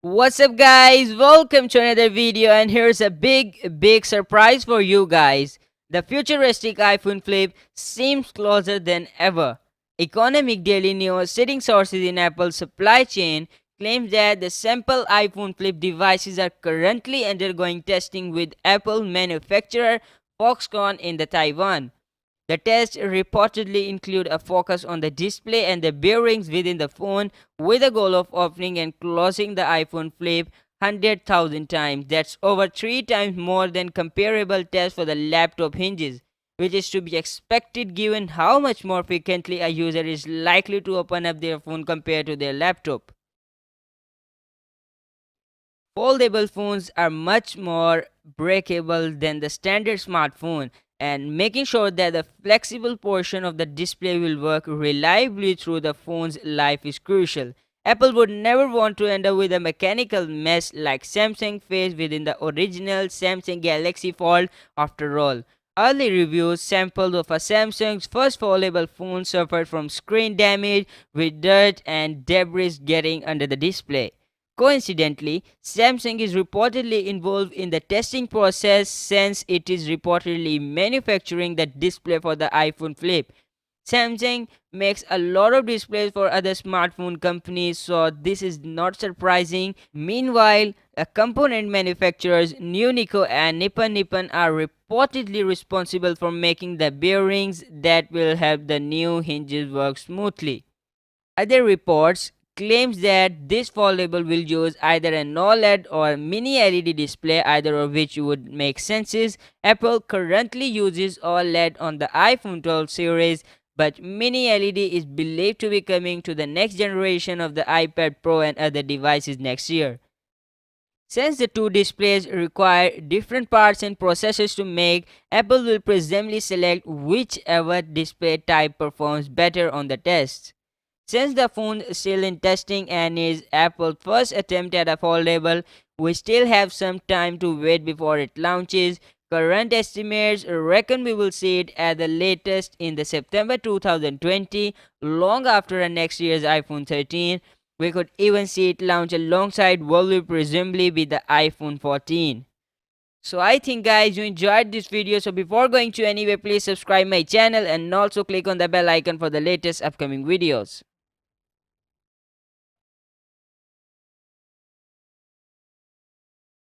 What's up guys, welcome to another video, and here's a big surprise for you guys. The futuristic iPhone flip seems closer than ever. Economic Daily News, citing sources in Apple's supply chain, claims that the sample iPhone flip devices are currently undergoing testing with Apple manufacturer Foxconn in the Taiwan. The tests reportedly include a focus on the display and the bearings within the phone, with a goal of opening and closing the iPhone flip 100,000 times. That's over 3 times more than comparable tests for the laptop hinges, which is to be expected given how much more frequently a user is likely to open up their phone compared to their laptop. Foldable phones are much more breakable than the standard smartphone, and making sure that the flexible portion of the display will work reliably through the phone's life is crucial. Apple would never want to end up with a mechanical mess like Samsung faced within the original Samsung Galaxy Fold. After all, early reviews sampled of a Samsung's first foldable phone suffered from screen damage, with dirt and debris getting under the display. Coincidentally, Samsung is reportedly involved in the testing process since it is reportedly manufacturing the display for the iPhone flip. Samsung makes a lot of displays for other smartphone companies, so this is not surprising. Meanwhile, the component manufacturers Nico and Nippon are reportedly responsible for making the bearings that will help the new hinges work smoothly. Other reports claims that this foldable will use either an OLED or mini LED display, either of which would make sense. Apple currently uses OLED on the iPhone 12 series, but mini LED is believed to be coming to the next generation of the iPad Pro and other devices next year. Since the two displays require different parts and processors to make, Apple will presumably select whichever display type performs better on the tests. Since the phone is still in testing and is Apple's first attempt at a foldable, we still have some time to wait before it launches. Current estimates reckon we will see it at the latest in the September 2020, long after next year's iPhone 13. We could even see it launch alongside what will presumably be the iPhone 14. So I think guys you enjoyed this video, so before going to anywhere, please subscribe my channel and also click on the bell icon for the latest upcoming videos.